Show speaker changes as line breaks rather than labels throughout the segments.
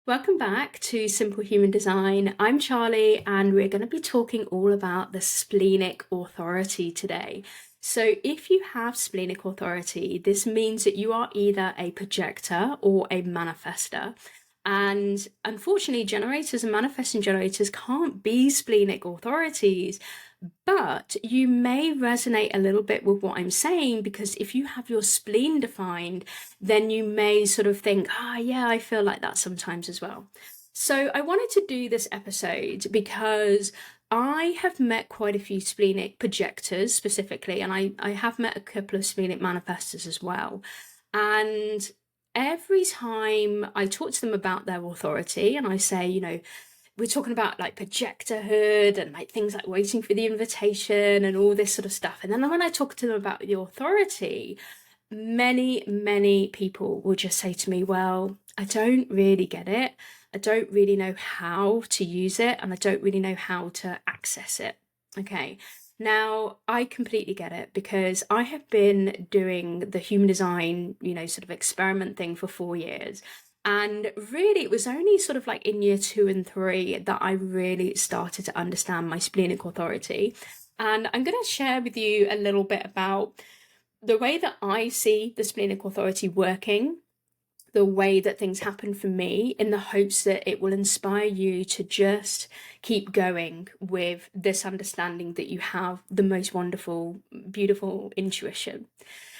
Welcome back to Simple Human Design. I'm Charlie, and we're going to be talking all about the splenic authority today. So, if you have splenic authority, this means that you are either a projector or a manifester. And unfortunately, generators and manifesting generators can't be splenic authorities, but you may resonate a little bit with what I'm saying, because if you have your spleen defined, then you may sort of think, yeah, I feel like that sometimes as well. So I wanted to do this episode because I have met quite a few splenic projectors specifically, and I have met a couple of splenic manifestors as well. And every time I talk to them about their authority and I say, we're talking about like projectorhood and like things like waiting for the invitation and all this sort of stuff. And then when I talk to them about the authority, many people will just say to me, well, I don't really get it. I don't really know how to use it, and I don't really know how to access it. Okay. Now, I completely get it, because I have been doing the human design, sort of experiment thing for 4 years. And really, it was only sort of like in year 2 and 3 that I really started to understand my splenic authority. And I'm going to share with you a little bit about the way that I see the splenic authority working, the way that things happen for me, in the hopes that it will inspire you to just keep going with this understanding that you have the most wonderful, beautiful intuition.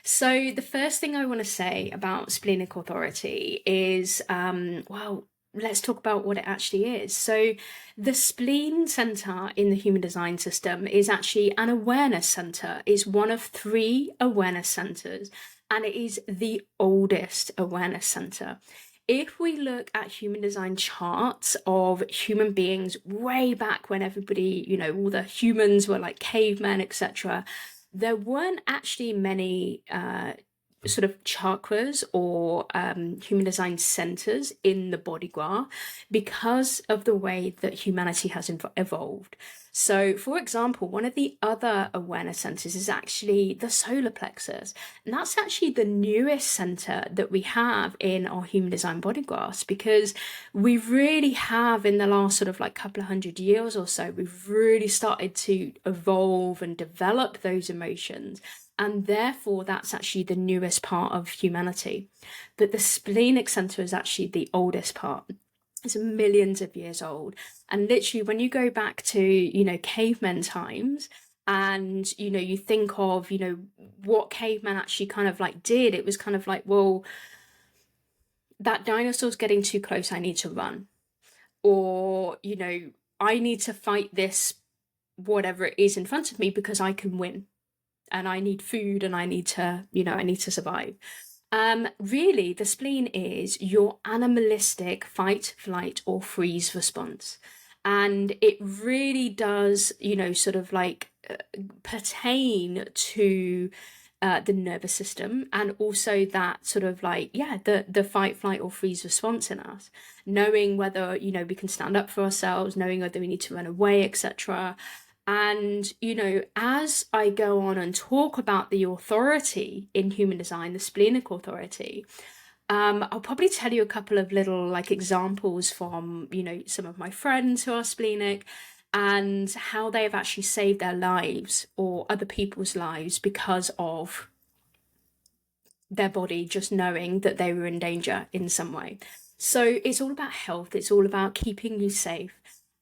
So the first thing I want to say about splenic authority is, let's talk about what it actually is. So the spleen center in the human design system is actually an awareness center, is one of 3 awareness centers, and it is the oldest awareness center. If we look at human design charts of human beings way back when everybody, all the humans were like cavemen, etc., there weren't actually many sort of chakras or human design centers in the body graph, because of the way that humanity has evolved. So, for example, one of the other awareness centers is actually the solar plexus. And that's actually the newest center that we have in our human design body graphs, because we really have, in the last sort of like couple of 100 years or so, we've really started to evolve and develop those emotions. And therefore, that's actually the newest part of humanity. But the splenic center is actually the oldest part. It's millions of years old. And literally, when you go back to, cavemen times, and, you think of, what cavemen actually kind of like did, it was kind of like, well, that dinosaur's getting too close, I need to run. Or, I need to fight this, whatever it is in front of me, because I can win. And I need food, and I need to, I need to survive. Really, the spleen is your animalistic fight, flight, or freeze response. And it really does, sort of like pertain to the nervous system, and also that sort of like, the fight, flight, or freeze response in us, knowing whether, we can stand up for ourselves, knowing whether we need to run away, etc. And, as I go on and talk about the authority in human design, the splenic authority, I'll probably tell you a couple of little like examples from, some of my friends who are splenic, and how they have actually saved their lives or other people's lives because of their body just knowing that they were in danger in some way. So it's all about health. It's all about keeping you safe.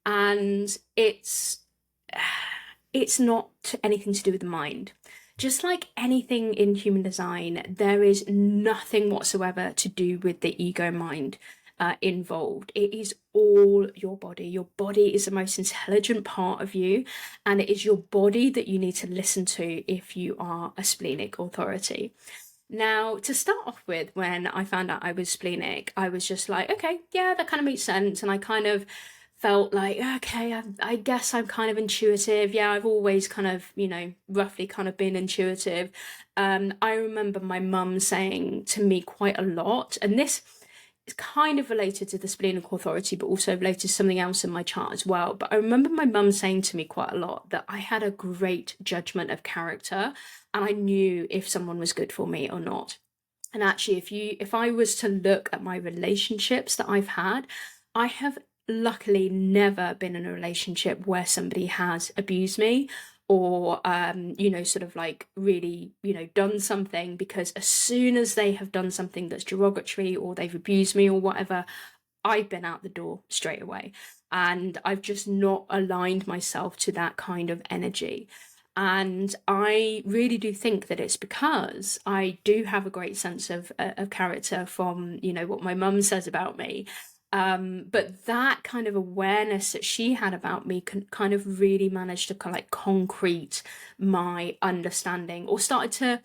And it's not anything to do with the mind. Just like anything in human design, there is nothing whatsoever to do with the ego mind involved. It is all your body. Your body is the most intelligent part of you, and it is your body that you need to listen to if you are a splenic authority. Now, to start off with, when I found out I was splenic, I was just like, okay, yeah, that kind of makes sense. And I kind of felt like, okay, I guess I'm kind of intuitive. Yeah, I've always kind of, roughly kind of been intuitive. I remember my mum saying to me quite a lot, and this is kind of related to the splenic authority, but also related to something else in my chart as well. But I remember my mum saying to me quite a lot that I had a great judgment of character, and I knew if someone was good for me or not. And actually, if I was to look at my relationships that I've had, I have luckily never been in a relationship where somebody has abused me or sort of like really, done something, because as soon as they have done something that's derogatory or they've abused me or whatever, I've been out the door straight away. And I've just not aligned myself to that kind of energy. And I really do think that it's because I do have a great sense of character from, what my mum says about me. But that kind of awareness that she had about me can kind of really manage to kind of like concrete my understanding, or started to,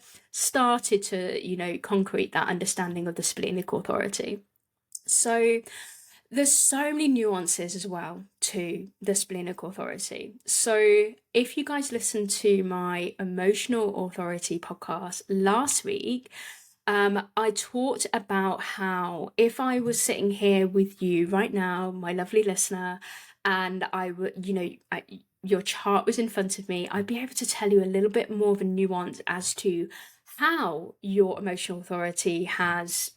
concrete that understanding of the splenic authority. So there's so many nuances as well to the splenic authority. So if you guys listened to my emotional authority podcast last week, I talked about how if I was sitting here with you right now, my lovely listener, and I would, your chart was in front of me, I'd be able to tell you a little bit more of a nuance as to how your emotional authority has,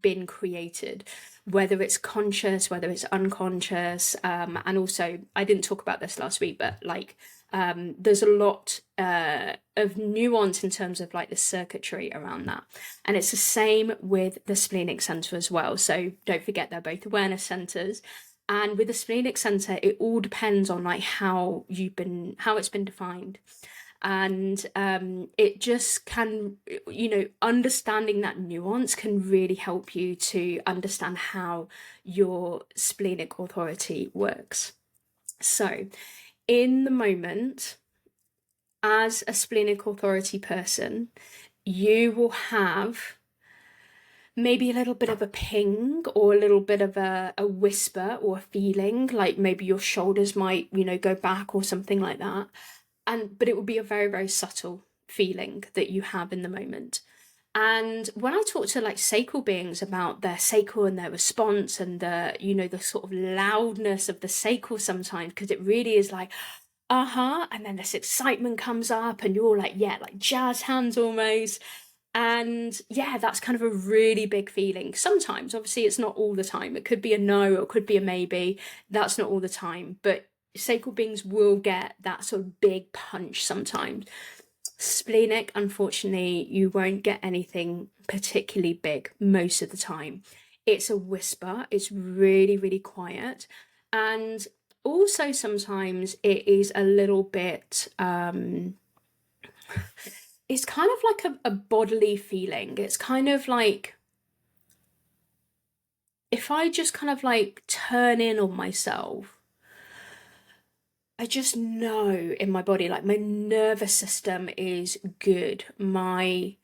been created, whether it's conscious, whether it's unconscious. And also, I didn't talk about this last week, but like there's a lot of nuance in terms of like the circuitry around that. And it's the same with the splenic center as well. So don't forget, they're both awareness centers. And with the splenic center, it all depends on like how it's been defined. And it just can, understanding that nuance can really help you to understand how your splenic authority works. So in the moment, as a splenic authority person, you will have maybe a little bit of a ping or a little bit of a whisper or a feeling, like maybe your shoulders might, go back or something like that. But it will be a very, very subtle feeling that you have in the moment. And when I talk to like sacral beings about their sacral and their response and the sort of loudness of the sacral sometimes, because it really is like, and then this excitement comes up and you're all like, yeah, like jazz hands almost. And yeah, that's kind of a really big feeling. Sometimes, obviously, it's not all the time. It could be a no, or it could be a maybe. That's not all the time. But sacral beings will get that sort of big punch sometimes. Splenic, unfortunately, you won't get anything particularly big most of the time. It's a whisper. It's really, really quiet. And also sometimes it is a little bit it's kind of like a bodily feeling. It's kind of like if I just kind of like turn in on myself, I just know in my body, like my nervous system is good. I'm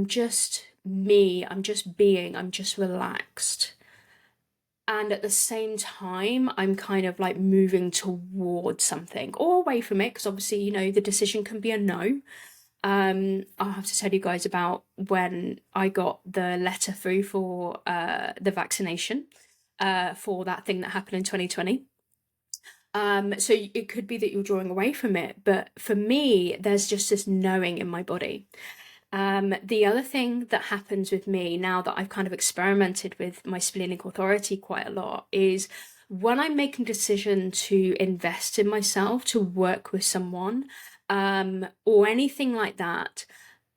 just me, I'm just being, I'm just relaxed. And at the same time, I'm kind of like moving towards something or away from it, because obviously, the decision can be a no. I'll have to tell you guys about when I got the letter through for the vaccination for that thing that happened in 2020. So it could be that you're drawing away from it, but for me, there's just this knowing in my body. The other thing that happens with me now that I've kind of experimented with my splenic authority quite a lot is when I'm making a decision to invest in myself, to work with someone, or anything like that,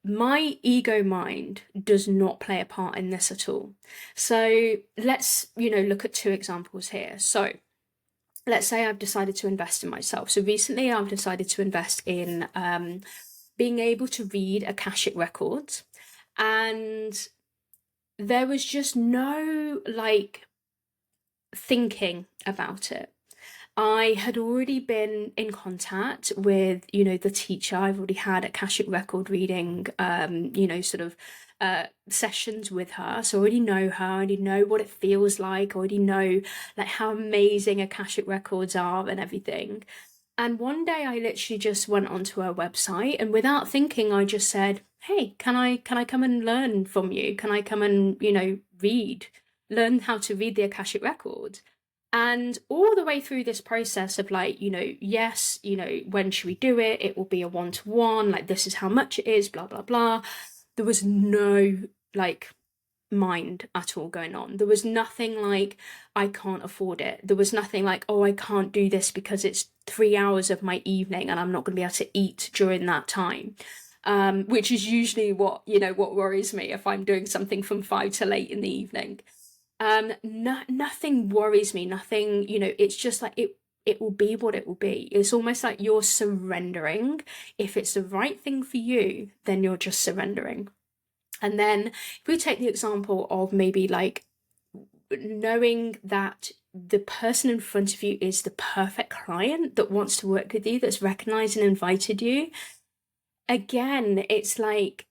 my ego mind does not play a part in this at all. So let's, look at two examples here. So let's say I've decided to invest in myself. So recently I've decided to invest in being able to read Akashic records, and there was just no like thinking about it. I had already been in contact with, the teacher. I've already had Akashic record reading, sort of sessions with her. So I already know her, I already know what it feels like, I already know like how amazing Akashic records are and everything. And one day I literally just went onto her website, and without thinking, I just said, hey, can I come and learn from you? Can I come and, learn how to read the Akashic record? And all the way through this process of like, yes, when should we do it? It will be a one-to-one, like this is how much it is, blah, blah, blah. there was no like mind at all going on. There was nothing like, I can't afford it. There was nothing like, oh, I can't do this because it's 3 hours of my evening and I'm not going to be able to eat during that time. Which is usually what worries me if I'm doing something from 5 to 8 in the evening. Nothing worries me. Nothing, it's just like it will be what it will be. It's almost like you're surrendering. If it's the right thing for you, then you're just surrendering. And then if we take the example of maybe like knowing that the person in front of you is the perfect client that wants to work with you, that's recognized and invited you. Again, it's like,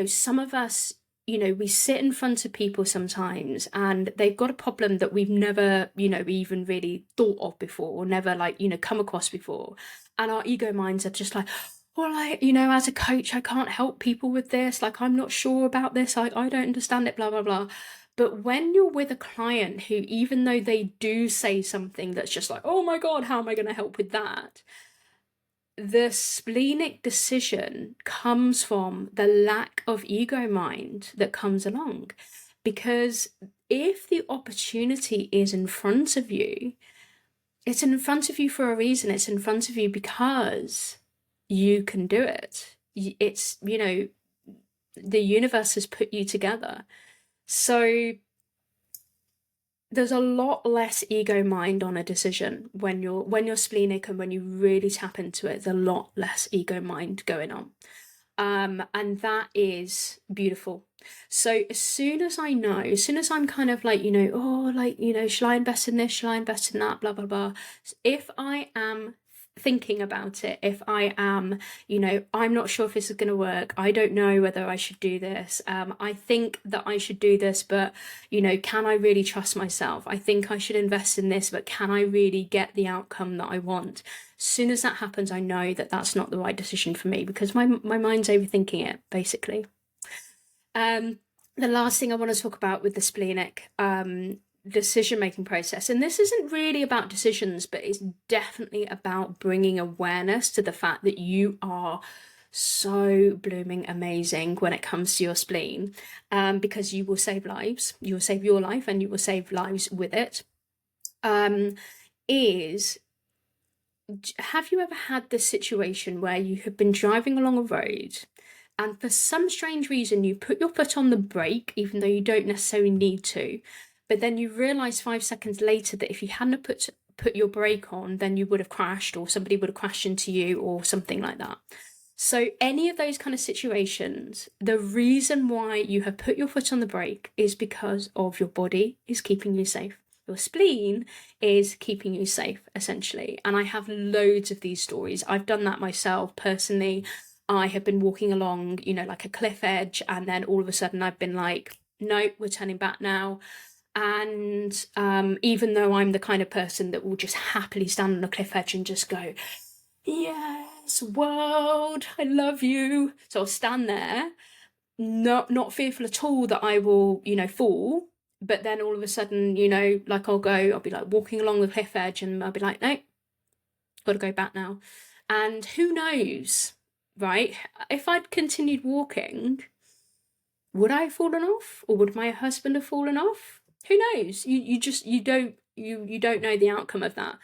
some of us, we sit in front of people sometimes and they've got a problem that we've never, even really thought of before, or never like, come across before. And our ego minds are just like, well, as a coach, I can't help people with this. Like, I'm not sure about this. I don't understand it, blah, blah, blah. But when you're with a client who, even though they do say something that's just like, oh my God, how am I going to help with that? The splenic decision comes from the lack of ego mind that comes along. Because if the opportunity is in front of you, it's in front of you for a reason. It's in front of you because you can do it. It's, the universe has put you together. So there's a lot less ego mind on a decision when you're splenic, and when you really tap into it, there's a lot less ego mind going on. And that is beautiful. So as soon as I'm kind of like, shall I invest in this? Shall I invest in that? Blah, blah, blah. If I am thinking about it, if I am, I'm not sure if this is going to work. I don't know whether I should do this. I think that I should do this, but, can I really trust myself? I think I should invest in this, but can I really get the outcome that I want? As soon as that happens, I know that that's not the right decision for me, because my mind's overthinking it, basically. The last thing I want to talk about with the splenic decision-making process, and this isn't really about decisions, but it's definitely about bringing awareness to the fact that you are so blooming amazing when it comes to your spleen, because you will save lives. You will save your life and you will save lives with it. Have you ever had this situation where you have been driving along a road and for some strange reason you put your foot on the brake, even though you don't necessarily need to, but then you realise 5 seconds later that if you hadn't put your brake on, then you would have crashed, or somebody would have crashed into you, or something like that? So any of those kind of situations, the reason why you have put your foot on the brake is because of your body is keeping you safe. Your spleen is keeping you safe, essentially. And I have loads of these stories. I've done that myself personally. I have been walking along, like a cliff edge, and then all of a sudden I've been like, no, we're turning back now. And even though I'm the kind of person that will just happily stand on a cliff edge and just go, yes, world, I love you. So I'll stand there, not fearful at all that I will, fall. But then all of a sudden, like I'll be like walking along the cliff edge and I'll be like, no, got to go back now. And who knows, right? If I'd continued walking, would I have fallen off, or would my husband have fallen off? Who knows? You don't know the outcome of that.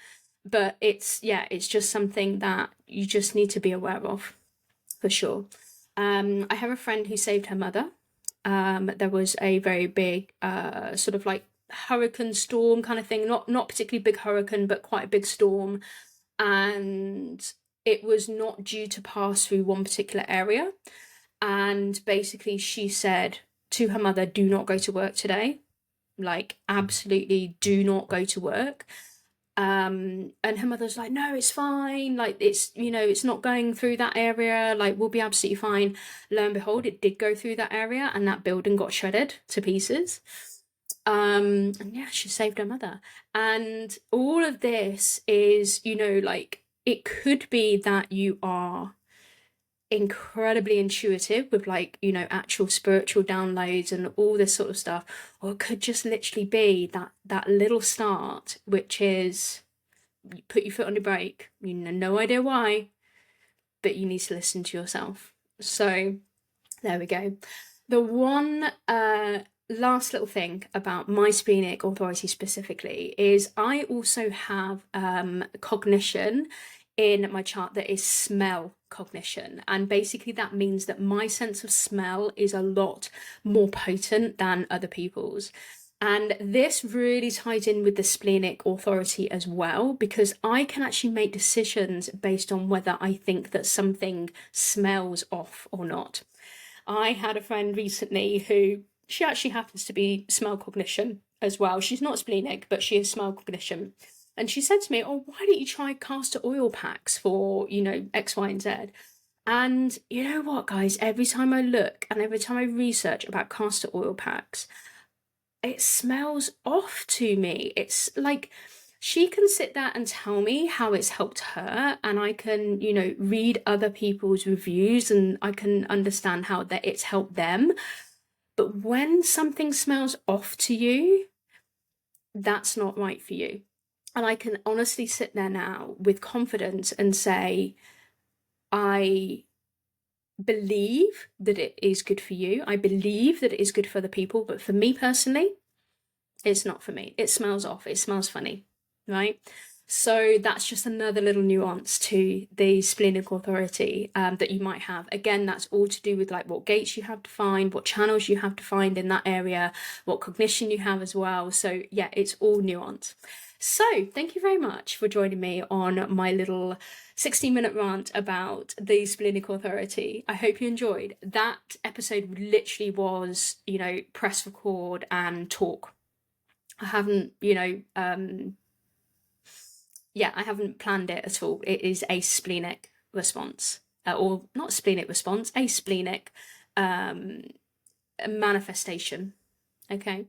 But it's just something that you just need to be aware of, for sure. I have a friend who saved her mother. There was a very big sort of like hurricane storm kind of thing, not particularly big hurricane, but quite a big storm, and it was not due to pass through one particular area. And basically she said to her mother, do not go to work today, like absolutely do not go to work. And her mother's like, no, it's fine, like it's it's not going through that area, like we'll be absolutely fine. Lo and behold, it did go through that area and that building got shredded to pieces. And yeah, she saved her mother. And all of this is, like, it could be that you are incredibly intuitive with like actual spiritual downloads and all this sort of stuff, or it could just literally be that little start, which is you put your foot on the brake, no idea why, but you need to listen to yourself. So There we go. The one last little thing about my splenic authority specifically is I also have cognition in my chart that is smell cognition. And basically that means that my sense of smell is a lot more potent than other people's. And this really ties in with the splenic authority as well, because I can actually make decisions based on whether I think that something smells off or not. I had a friend recently who, she actually happens to be smell cognition as well. She's not splenic, but she is smell cognition. And she said to me, "Oh, why don't you try castor oil packs for, X, Y, and Z?" And you know what, guys? Every time I look and every time I research about castor oil packs, it smells off to me. It's like she can sit there and tell me how it's helped her, and I can, read other people's reviews and I can understand how that it's helped them. But when something smells off to you, that's not right for you. And I can honestly sit there now with confidence and say, I believe that it is good for you. I believe that it is good for other people. But for me personally, it's not for me. It smells off. It smells funny, right? So that's just another little nuance to the splenic authority that you might have. Again, that's all to do with like what gates you have to find, what channels you have to find in that area, what cognition you have as well. So yeah, it's all nuance. So thank you very much for joining me on my little 60-minute rant about the splenic authority. I hope you enjoyed. That episode literally was, press record and talk. I haven't, I haven't planned it at all. It is a splenic response, or not splenic response, a splenic manifestation. Okay.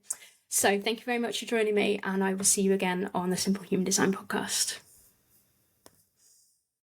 So thank you very much for joining me, and I will see you again on the Simple Human Design podcast.